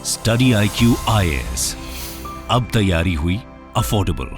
Study IQ IAS, अब तैयारी हुई अफोर्डेबल।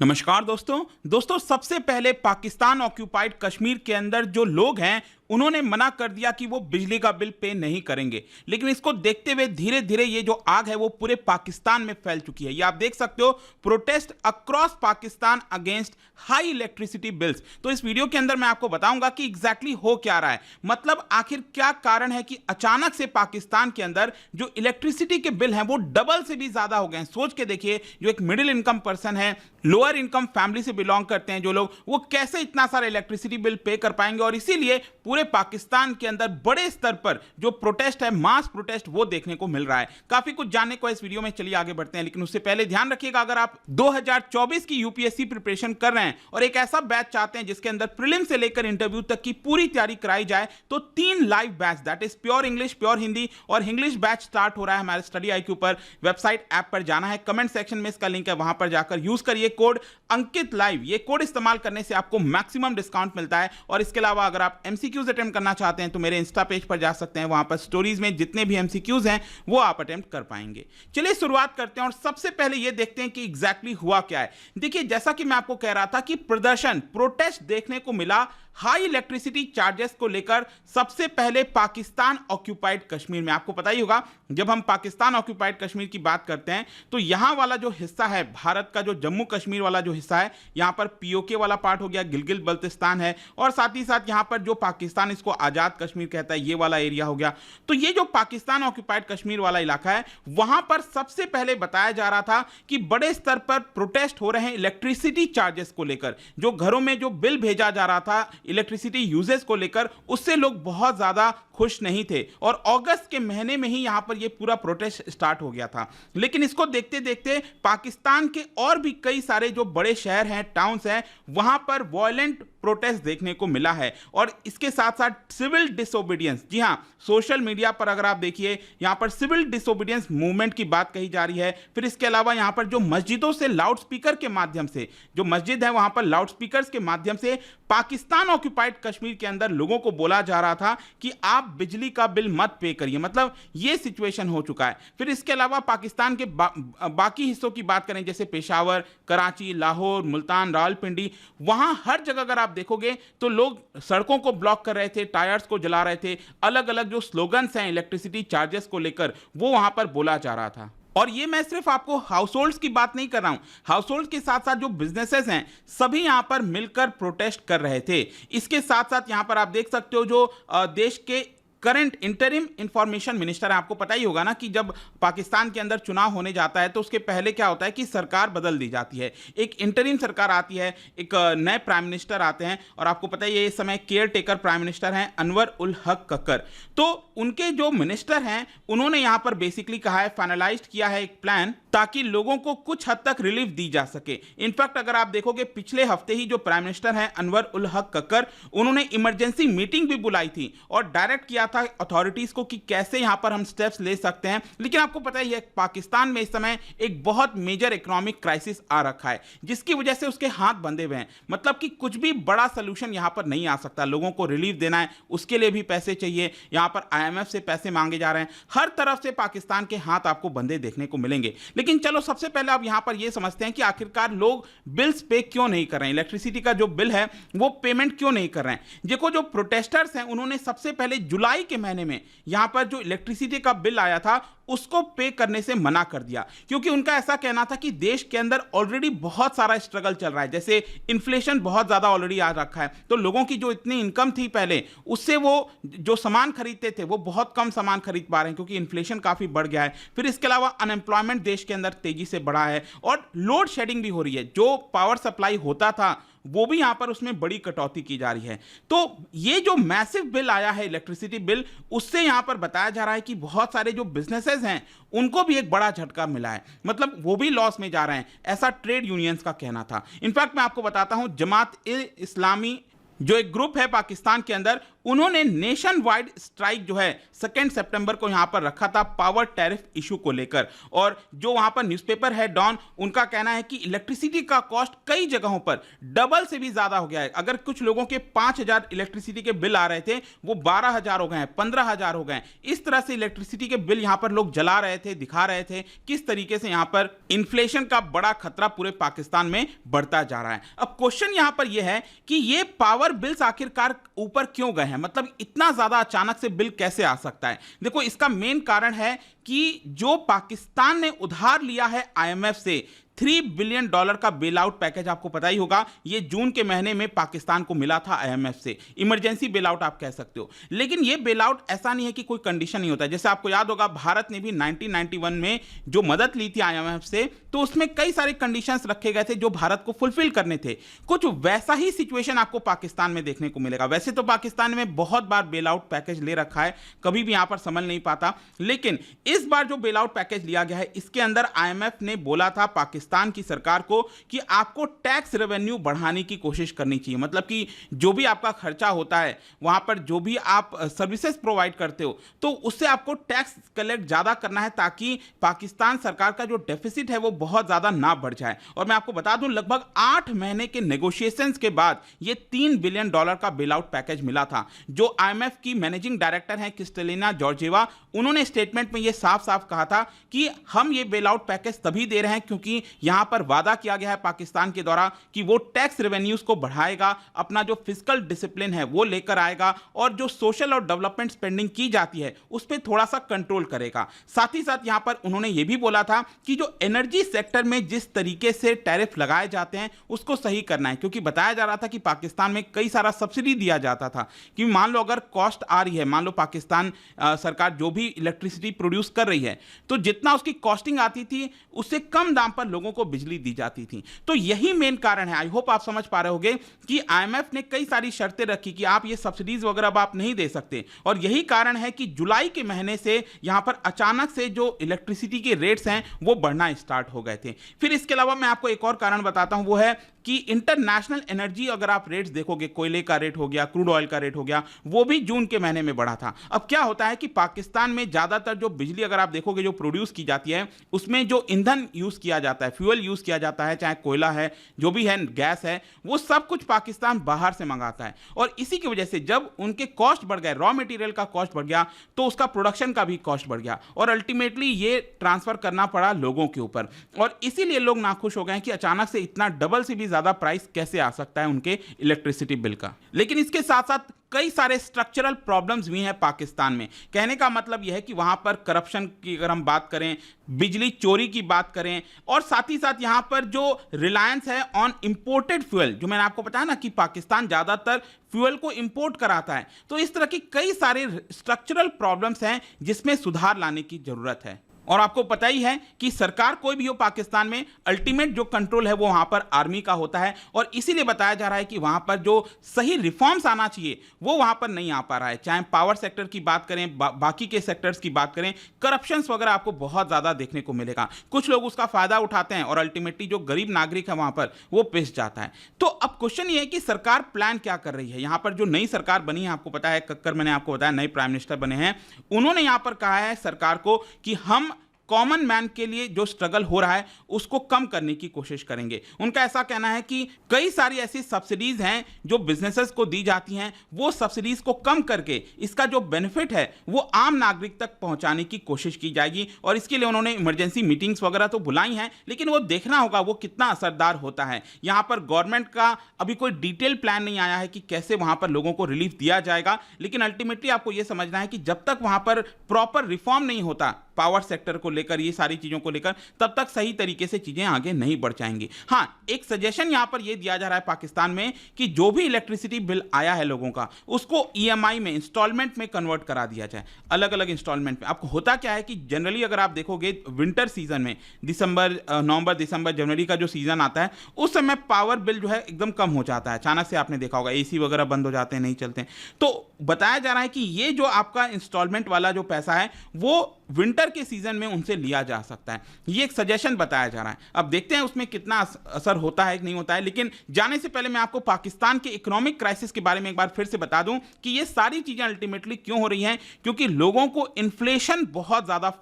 नमस्कार दोस्तों, सबसे पहले पाकिस्तान ऑक्यूपाइड कश्मीर के अंदर जो लोग हैं उन्होंने मना कर दिया कि वो बिजली का बिल पे नहीं करेंगे। लेकिन इसको देखते हुए धीरे धीरे ये जो आग है वो पूरे पाकिस्तान में फैल चुकी है। ये आप देख सकते हो, protest across Pakistan against high electricity bills. तो इस वीडियो के अंदर मैं आपको बताऊंगा कि एग्जैक्टली हो क्या रहा है, मतलब आखिर क्या कारण है कि अचानक से पाकिस्तान के अंदर जो इलेक्ट्रिसिटी के बिल हैं वो डबल से भी ज्यादा हो गए हैं। सोच के देखिए, जो एक मिडिल इनकम पर्सन है, लोअर इनकम फैमिली से बिलोंग करते हैं जो लोग, वो कैसे इतना सारा इलेक्ट्रिसिटी बिल पे कर पाएंगे। और इसीलिए पूरे पाकिस्तान के अंदर बड़े स्तर पर जो प्रोटेस्ट है, मास प्रोटेस्ट, वो देखने को मिल रहा है। काफी कुछ जानने को इस वीडियो में, चलिए आगे बढ़ते हैं। लेकिन उससे पहले ध्यान रखिएगा, अगर आप 2024 की यूपीएससी प्रिपरेशन कर रहे हैं और एक ऐसा बैच चाहते हैं जिसके अंदर प्रीलिम से लेकर इंटरव्यू तक की पूरी तैयारी कराई जाए, तो 3 live batch, that is pure English, pure Hindi और इंग्लिश बैच स्टार्ट हो रहा है हमारे स्टडी IQ पर। वेबसाइट ऐप पर जाना है, कमेंट सेक्शन में इसका लिंक है, वहां पर जाकर यूज करिए कोड अंकित लाइव। ये कोड इस्तेमाल करने से आपको मैक्सिमम डिस्काउंट मिलता है। और इसके अलावा अगर आप एमसीक्यूज अटेम्प्ट करना चाहते हैं तो मेरे इंस्टा पेज पर जा सकते हैं, वहां पर स्टोरीज में जितने भी एमसीक्यूज हैं वो आप अटेम्प्ट कर पाएंगे। चलिए शुरुआत करते हैं और सबसे पहले ये देखते हैं कि एग्जैक्टली हुआ क्या है। देखिए, जैसा कि मैं आपको कह रहा था कि प्रदर्शन, प्रोटेस्ट देखने को मिला हाई इलेक्ट्रिसिटी चार्जेस को लेकर, सबसे पहले पाकिस्तान ऑक्यूपाइड कश्मीर में। आपको पता ही होगा, जब हम पाकिस्तान ऑक्यूपाइड कश्मीर की बात करते हैं तो यहां वाला जो हिस्सा है भारत का, जो जम्मू कश्मीर वाला जो हिस्सा है, यहां पर पीओके वाला पार्ट हो गया, गिलगित बल्तिस्तान है, और साथ ही साथ यहां पर जो पाकिस्तान इसको आजाद कश्मीर कहता है, ये वाला एरिया हो गया। तो ये जो पाकिस्तान ऑक्यूपाइड कश्मीर वाला इलाका है, वहां पर सबसे पहले बताया जा रहा था कि बड़े स्तर पर प्रोटेस्ट हो रहे हैं इलेक्ट्रिसिटी चार्जेस को लेकर। जो घरों में जो बिल भेजा जा रहा था इलेक्ट्रिसिटी यूजेस को लेकर, उससे लोग बहुत ज्यादा खुश नहीं थे। और अगस्त के महीने में ही यहां पर यह पूरा प्रोटेस्ट स्टार्ट हो गया था। लेकिन इसको देखते देखते पाकिस्तान के और भी कई सारे जो बड़े शहर हैं, टाउन्स हैं, वहां पर वायलेंट प्रोटेस्ट देखने को मिला है। और इसके साथ साथ सिविल डिसोबीडियंस, जी हां, सोशल मीडिया पर अगर आप देखिए, यहां पर सिविल डिसोबीडियंस मूवमेंट की बात कही जा रही है। फिर इसके अलावा यहां पर जो मस्जिदों से लाउड स्पीकर के माध्यम से, जो मस्जिद है वहां पर लाउड स्पीकर्स के माध्यम से पाकिस्तान ऑक्यूपाइड कश्मीर के अंदर लोगों को बोला जा रहा था कि आप बिजली का बिल मत पे करिए। मतलब ये सिचुएशन हो चुका है। फिर इसके अलावा पाकिस्तान के बाकी हिस्सों की बात करें, जैसे पेशावर, कराची, लाहौर, मुल्तान, रावलपिंडी, वहां हर जगह अगर आप देखोगे तो लोग सड़कों को ब्लॉक कर रहे थे, टायर्स को जला रहे थे। अलग अलग जो स्लोगन्स हैं इलेक्ट्रिसिटी चार्जेस को लेकर, वो वहां पर बोला जा रहा था। और ये मैं सिर्फ आपको हाउस होल्ड्स की बात नहीं कर रहा हूं, हाउस होल्ड्स के साथ साथ जो बिजनेसेस हैं, सभी यहां पर मिलकर प्रोटेस्ट कर रहे थे। इसके साथ साथ यहां पर आप देख सकते हो, जो देश के करंट इंटरिम इंफॉर्मेशन मिनिस्टर है, आपको पता ही होगा ना कि जब पाकिस्तान के अंदर चुनाव होने जाता है तो उसके पहले क्या होता है कि सरकार बदल दी जाती है, एक इंटरिम सरकार आती है, एक नए प्राइम मिनिस्टर आते हैं। और आपको पता ही है इस समय केयर टेकर प्राइम मिनिस्टर हैं अनवर उल हक कक्कर। तो उनके जो मिनिस्टर हैं उन्होंने यहां पर बेसिकली कहा है, फाइनलाइज किया है एक प्लान, ताकि लोगों को कुछ हद तक रिलीफ दी जा सके। इनफैक्ट अगर आप देखोगे, पिछले हफ्ते ही जो प्राइम मिनिस्टर हैं अनवर उल हक कक्कर, उन्होंने इमरजेंसी मीटिंग भी बुलाई थी और डायरेक्ट किया था अथॉरिटीज को कि कैसे यहां पर हम स्टेप्स ले सकते हैं। लेकिन आपको पता ही है, पाकिस्तान में इस समय एक बहुत मेजर इकोनॉमिक क्राइसिस आ रखा है, जिसकी वजह से उसके हाथ बंधे हुए हैं। मतलब कि कुछ भी बड़ा सोल्यूशन यहां पर नहीं आ सकता। लोगों को रिलीफ देना है, उसके लिए भी पैसे चाहिए। यहां पर IMF से पैसे मांगे जा रहे हैं। हर तरफ से पाकिस्तान के हाथ आपको बंधे देखने को मिलेंगे। लेकिन चलो, सबसे पहले आप यहां पर यह समझते हैं कि आखिरकार लोग बिल्स पे क्यों नहीं कर रहे हैं, इलेक्ट्रिसिटी का जो बिल है वो पेमेंट क्यों नहीं कर रहे हैं। देखो, जो प्रोटेस्टर्स हैं उन्होंने सबसे पहले जुलाई के महीने में यहां पर जो इलेक्ट्रिसिटी का बिल आया था उसको पे करने से मना कर दिया, क्योंकि उनका ऐसा कहना था कि देश के अंदर ऑलरेडी बहुत सारा स्ट्रगल चल रहा है। जैसे इन्फ्लेशन बहुत ज्यादा ऑलरेडी आ रखा है, तो लोगों की जो इतनी इनकम थी पहले, उससे वो जो सामान खरीदते थे वो बहुत कम सामान खरीद पा रहे हैं, क्योंकि इन्फ्लेशन काफी बढ़ गया है। फिर इसके अलावा अनएम्प्लॉयमेंट देश के अंदर तेजी से बढ़ा है और लोड शेडिंग भी हो रही है। जो पावर सप्लाई होता था वो भी यहां पर उसमें बड़ी कटौती की जा रही है। तो ये जो मैसिव बिल आया है इलेक्ट्रिसिटी बिल, उससे यहां पर बताया जा रहा है कि बहुत सारे जो बिजनेसेस हैं उनको भी एक बड़ा झटका मिला है। मतलब वो भी लॉस में जा रहे हैं, ऐसा ट्रेड यूनियंस का कहना था। इनफैक्ट मैं आपको बताता हूं, जमात ए इस्लामी जो एक ग्रुप है पाकिस्तान के अंदर, उन्होंने नेशन वाइड स्ट्राइक जो है 2 सितंबर को यहां पर रखा था पावर टैरिफ इशू को लेकर। और जो वहां पर न्यूज़पेपर है डॉन, उनका कहना है कि इलेक्ट्रिसिटी का कॉस्ट कई जगहों पर डबल से भी ज्यादा हो गया है। अगर कुछ लोगों के 5,000 इलेक्ट्रिसिटी के बिल आ रहे थे, वो 12,000 हो गए हैं, 15,000 हो गए हैं। इस तरह से इलेक्ट्रिसिटी के बिल यहां पर लोग जला रहे थे, दिखा रहे थे किस तरीके से यहां पर इन्फ्लेशन का बड़ा खतरा पूरे पाकिस्तान में बढ़ता जा रहा है। अब क्वेश्चन यहां पर यह है कि ये पावर बिल्स आखिरकार ऊपर क्यों गए हैं, मतलब इतना ज्यादा अचानक से बिल कैसे आ सकता है। देखो, इसका मेन कारण है कि जो पाकिस्तान ने उधार लिया है आईएमएफ से, $3 बिलियन का बेल आउट पैकेज, आपको पता ही होगा, ये जून के महीने में पाकिस्तान को मिला था आईएमएफ से। इमरजेंसी बेल आउट आप कह सकते हो। लेकिन ये बेल आउट ऐसा नहीं है कि कोई कंडीशन नहीं होता है। जैसे आपको याद होगा, भारत ने भी 1991 में जो मदद ली थी आईएमएफ से, तो उसमें कई सारे कंडीशंस रखे गए थे जो भारत को फुलफिल करने थे। कुछ वैसा ही सिचुएशन आपको पाकिस्तान में देखने को मिलेगा। वैसे तो पाकिस्तान में बहुत बार बेल आउट पैकेज ले रखा है, कभी भी यहां पर संभल नहीं पाता, लेकिन इस बार जो बेल आउट पैकेज लिया गया है, इसके अंदर आईएमएफ ने बोला था पाकिस्तान की सरकार को कि आपको टैक्स रेवेन्यू बढ़ाने की कोशिश करनी चाहिए। मतलब कि जो भी आपका खर्चा होता है, वहां पर जो भी आप सर्विसेज प्रोवाइड करते हो, तो उससे आपको टैक्स कलेक्ट ज्यादा करना है, ताकि पाकिस्तान सरकार का जो डेफिसिट है वो बहुत ज्यादा ना बढ़ जाए। और मैं आपको बता दूं, लगभग 8 महीने के नेगोशिएशंस के बाद ये $3 बिलियन का बेल आउट पैकेज मिला था। जो आईएमएफ की मैनेजिंग डायरेक्टर हैं क्रिस्टलिना जॉर्जिएवा, उन्होंने स्टेटमेंट में ये साफ साफ कहा था कि हम ये बेल आउट पैकेज तभी दे रहे हैं क्योंकि यहां पर वादा किया गया है पाकिस्तान के द्वारा कि वो टैक्स रेवेन्यूज को बढ़ाएगा, अपना जो फिस्कल डिसिप्लिन है वो लेकर आएगा, और जो सोशल और डेवलपमेंट स्पेंडिंग की जाती है उस पर थोड़ा सा कंट्रोल करेगा। साथ ही साथ यहां पर उन्होंने ये भी बोला था कि जो एनर्जी सेक्टर में जिस तरीके से टैरिफ लगाए जाते हैं उसको सही करना है, क्योंकि बताया जा रहा था कि पाकिस्तान में कई सारा सब्सिडी दिया जाता था कि मान लो अगर कॉस्ट आ रही है, मान लो पाकिस्तान सरकार जो भी इलेक्ट्रिसिटी प्रोड्यूस कर रही है, तो जितना उसकी कॉस्टिंग आती थी उससे कम दाम पर लोगों को बिजली दी जाती थी। तो यही मेन कारण है। आई होप आप समझ पा रहे होंगे कि आईएमएफ ने कई सारी शर्तें रखी कि आप ये सब्सिडीज वगैरह अब आप नहीं दे सकते, और यही कारण है कि जुलाई के महीने से यहां पर अचानक से जो इलेक्ट्रिसिटी के रेट्स हैं वो बढ़ना स्टार्ट हो गए थे। फिर इसके अलावा मैं आपको एक और कारण बताता हूं, वो है कि इंटरनेशनल एनर्जी अगर आप रेट्स देखोगे, कोयले का रेट हो गया, क्रूड ऑयल का रेट हो गया, वो भी जून के महीने में बढ़ा था। अब क्या होता है कि पाकिस्तान में ज्यादातर जो बिजली अगर आप देखोगे जो प्रोड्यूस की जाती है, उसमें जो ईंधन यूज किया जाता है, फ्यूल यूज किया जाता है, चाहे कोयला है, जो भी है, गैस है, वो सब कुछ पाकिस्तान बाहर से मंगाता है। और इसी की वजह से जब उनके कॉस्ट बढ़ गए, रॉ मटेरियल का कॉस्ट बढ़ गया, तो उसका प्रोडक्शन का भी कॉस्ट बढ़ गया, और अल्टीमेटली ये ट्रांसफर करना पड़ा लोगों के ऊपर। और इसीलिए लोग नाखुश हो गए कि अचानक से इतना डबल से भी ज्यादा प्राइस कैसे आ सकता है उनके इलेक्ट्रिसिटी बिल का। लेकिन इसके साथ साथ कई सारे स्ट्रक्चरल प्रॉब्लम्स भी हैं पाकिस्तान में। कहने का मतलब यह है कि वहां पर करप्शन की अगर हम बात करें, बिजली चोरी की बात करें, और साथ ही साथ यहां पर जो रिलायंस है ऑन इंपोर्टेड फ्यूल, जो मैंने आपको बताया ना कि पाकिस्तान ज्यादातर फ्यूल को इंपोर्ट कराता है, तो इस तरह की कई सारे स्ट्रक्चरल प्रॉब्लम्स हैं जिसमें सुधार लाने की जरूरत है। और आपको पता ही है कि सरकार कोई भी हो पाकिस्तान में, अल्टीमेट जो कंट्रोल है वो वहां पर आर्मी का होता है, और इसीलिए बताया जा रहा है कि वहां पर जो सही रिफॉर्म्स आना चाहिए वो वहां पर नहीं आ पा रहा है। चाहे पावर सेक्टर की बात करें, बाकी के सेक्टर्स की बात करें, करप्शंस वगैरह आपको बहुत ज्यादा देखने को मिलेगा। कुछ लोग उसका फायदा उठाते हैं और अल्टीमेटली जो गरीब नागरिक है वहां पर वो पिस जाता है। तो अब क्वेश्चन ये है कि सरकार प्लान क्या कर रही है। यहां पर जो नई सरकार बनी है, आपको पता है कक्कर, मैंने आपको बताया नए प्राइम मिनिस्टर बने हैं, उन्होंने यहां पर कहा है सरकार को कि हम कॉमन मैन के लिए जो स्ट्रगल हो रहा है उसको कम करने की कोशिश करेंगे। उनका ऐसा कहना है कि कई सारी ऐसी सब्सिडीज हैं जो बिजनेसेस को दी जाती हैं, वो सब्सिडीज को कम करके इसका जो बेनिफिट है वो आम नागरिक तक पहुंचाने की कोशिश की जाएगी। और इसके लिए उन्होंने इमरजेंसी मीटिंग्स वगैरह तो बुलाई हैं, लेकिन वो देखना होगा वो कितना असरदार होता है। यहां पर गवर्नमेंट का अभी कोई डिटेल प्लान नहीं आया है कि कैसे वहां पर लोगों को रिलीफ दिया जाएगा, लेकिन अल्टीमेटली आपको यह समझना है कि जब तक वहां पर प्रॉपर रिफॉर्म नहीं होता पावर सेक्टर को लेकर, ये सारी चीजों को लेकर, तब तक सही तरीके से चीजें आगे नहीं बढ़ जाएंगी। हां, एक सजेशन यहां पर यह दिया जा रहा है पाकिस्तान में कि जो भी इलेक्ट्रिसिटी बिल आया है लोगों का, उसको ईएमआई में, इंस्टॉलमेंट में कन्वर्ट करा दिया जाए, अलग अलग इंस्टॉलमेंट में। आपको होता क्या है कि जनरली अगर आप देखोगे विंटर सीजन में, नवंबर दिसंबर जनवरी का जो सीजन आता है, उस समय पावर बिल जो है एकदम कम हो जाता है। अचानक से आपने देखा होगा एसी वगैरह बंद हो जाते हैं, नहीं चलते हैं। तो बताया जा रहा है कि ये जो आपका इंस्टॉलमेंट वाला जो पैसा है वो विंटर के सीजन में उन उनसे लिया जा सकता है। ये एक सजेशन बताया जा रहा है, अब देखते हैं उसमें कितना असर होता है कि नहीं होता है। लेकिन जाने से पहले मैं आपको पाकिस्तान के इकोनॉमिक क्राइसिस के बारे में एक बार फिर से बता दूं कि ये सारी चीजें अल्टीमेटली क्यों हो रही हैं, क्योंकि लोगों को इन्फ्लेशन बहुत ज्यादा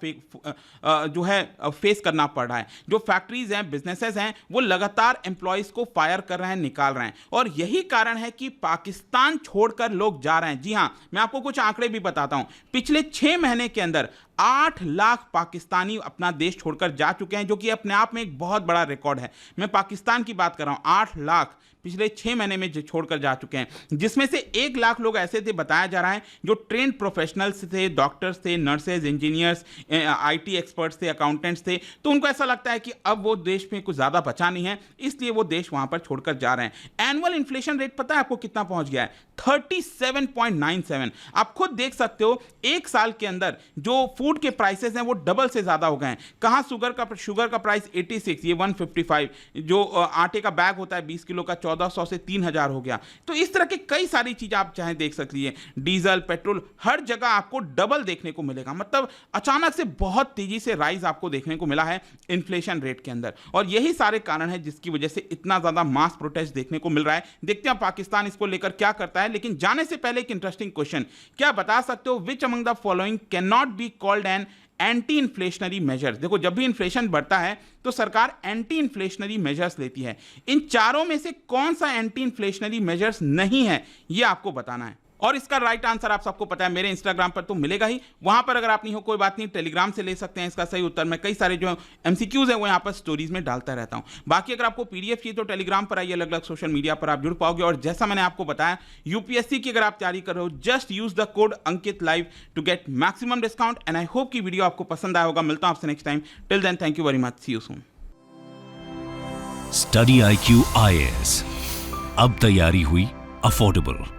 जो है फेस करना पड़ रहा है। जो फैक्ट्रीज हैं, बिजनेसेस हैं, वो लगातार एम्प्लॉयज को फायर कर रहे हैं, निकाल रहे हैं, और यही कारण है कि पाकिस्तान छोड़कर लोग जा रहे हैं। जी हां, मैं आपको कुछ आंकड़े भी बताता हूं। पिछले 6 महीने के अंदर 8 लाख पाकिस्तानी अपना देश छोड़कर जा चुके हैं, जो कि अपने आप में एक बहुत बड़ा रिकॉर्ड है। मैं पाकिस्तान की बात कर रहा हूं, 8 लाख पिछले 6 महीने में छोड़कर जा चुके हैं, जिसमें से 1 लाख लोग ऐसे थे, बताया जा रहा है, जो ट्रेंड प्रोफेशनल्स थे, डॉक्टर्स थे, नर्सेज, इंजीनियर्स, आईटी एक्सपर्ट्स थे, अकाउंटेंट्स थे। तो उनको ऐसा लगता है कि अब वो देश में कुछ ज़्यादा बचा नहीं है, इसलिए वो देश वहाँ पर छोड़कर जा रहे हैं। एनुअल इन्फ्लेशन रेट पता है आपको कितना पहुँच गया है? 37.97। आप खुद देख सकते हो, एक साल के अंदर जो फूड के प्राइसेस हैं वो डबल से ज़्यादा हो गए हैं। कहाँ शुगर का प्राइस 86, ये 155, जो आटे का बैग होता है 20 किलो का 1400 से 3000 हो गया। तो इस तरह की कई सारी चीजें आप चाहे देख सकती है, डीजल, पेट्रोल, हर जगह आपको डबल देखने को मिलेगा। मतलब अचानक से बहुत तेजी से राइज आपको देखने को मिला है इन्फ्लेशन रेट के अंदर, और यही सारे कारण है जिसकी वजह से इतना ज्यादा मास प्रोटेस्ट देखने को मिल रहा है। देखते हैं पाकिस्तान इसको लेकर क्या करता है। लेकिन जाने से पहले एक इंटरेस्टिंग क्वेश्चन, क्या बता सकते हो which among the following can not be called an anti inflationary measures? देखो, जब भी इन्फ्लेशन बढ़ता है तो सरकार एंटी इन्फ्लेशनरी मेजर्स लेती है। इन चारों में से कौन सा एंटी इन्फ्लेशनरी मेजर्स नहीं है, यह आपको बताना है। और इसका राइट आंसर आप सबको पता है, मेरे इंस्टाग्राम पर तो मिलेगा ही। वहां पर अगर आप नहीं हो कोई बात नहीं, टेलीग्राम से ले सकते हैं इसका सही उत्तर। मैं कई सारे जो एमसीक्यूज हैं वो यहाँ पर स्टोरीज में डालता रहता हूं। बाकी अगर आपको पीडीएफ चाहिए तो टेलीग्राम पर आइए, अलग अलग सोशल मीडिया पर आप जुड़ पाओगे। और जैसा मैंने आपको बताया, यूपीएससी की अगर आप तैयारी कर रहे हो, just use the code Ankit live to get maximum discount. And I hope की वीडियो आपको पसंद आया होगा। मिलता हूं आपसे next time. Till then, thank you very much, see you soon. Study IQ IAS, अब तैयारी हुई अफोर्डेबल।